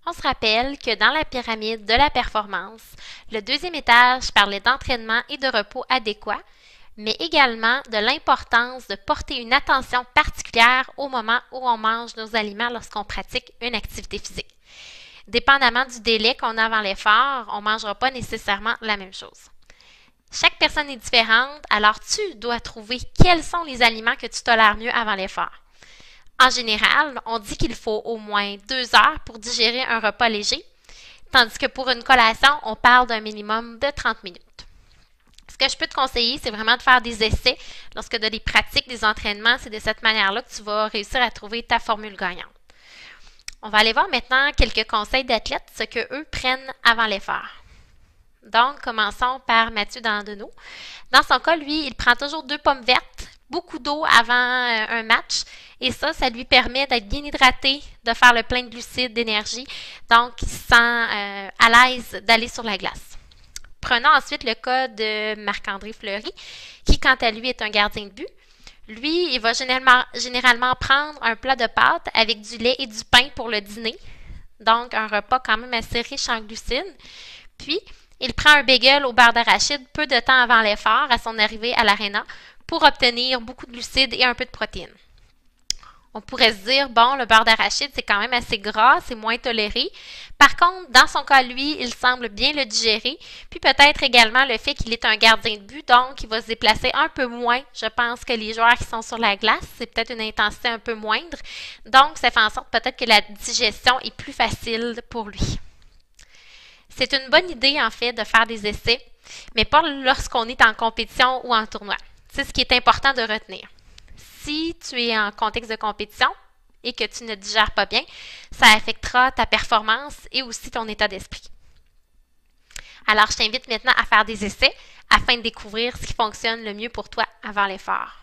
On se rappelle que dans la pyramide de la performance, le deuxième étage parlait d'entraînement et de repos adéquat, mais également de l'importance de porter une attention particulière au moment où on mange nos aliments lorsqu'on pratique une activité physique. Dépendamment du délai qu'on a avant l'effort, on ne mangera pas nécessairement la même chose. Chaque personne est différente, alors tu dois trouver quels sont les aliments que tu tolères mieux avant l'effort. En général, on dit qu'il faut au moins 2 heures pour digérer un repas léger, tandis que pour une collation, on parle d'un minimum de 30 minutes. Ce que je peux te conseiller, c'est vraiment de faire des essais lorsque tu as des pratiques, des entraînements. C'est de cette manière-là que tu vas réussir à trouver ta formule gagnante. On va aller voir maintenant quelques conseils d'athlètes, ce qu'eux prennent avant l'effort. Donc, commençons par Mathieu Dandonneau. Dans son cas, lui, il prend toujours 2 pommes vertes, beaucoup d'eau avant un match, et ça lui permet d'être bien hydraté, de faire le plein de glucides, d'énergie, donc il se sent à l'aise d'aller sur la glace. Prenons ensuite le cas de Marc-André Fleury, qui, quant à lui, est un gardien de but. Lui, il va généralement prendre un plat de pâtes avec du lait et du pain pour le dîner, donc un repas quand même assez riche en glucides. Puis, il prend un bagel au beurre d'arachide peu de temps avant l'effort, à son arrivée à l'aréna, pour obtenir beaucoup de glucides et un peu de protéines. On pourrait se dire, bon, le beurre d'arachide, c'est quand même assez gras, c'est moins toléré. Par contre, dans son cas, lui, il semble bien le digérer. Puis peut-être également le fait qu'il est un gardien de but, donc il va se déplacer un peu moins, je pense, que les joueurs qui sont sur la glace. C'est peut-être une intensité un peu moindre. Donc, ça fait en sorte peut-être que la digestion est plus facile pour lui. C'est une bonne idée, en fait, de faire des essais, mais pas lorsqu'on est en compétition ou en tournoi. C'est ce qui est important de retenir. Si tu es en contexte de compétition et que tu ne digères pas bien, ça affectera ta performance et aussi ton état d'esprit. Alors, je t'invite maintenant à faire des essais afin de découvrir ce qui fonctionne le mieux pour toi avant l'effort.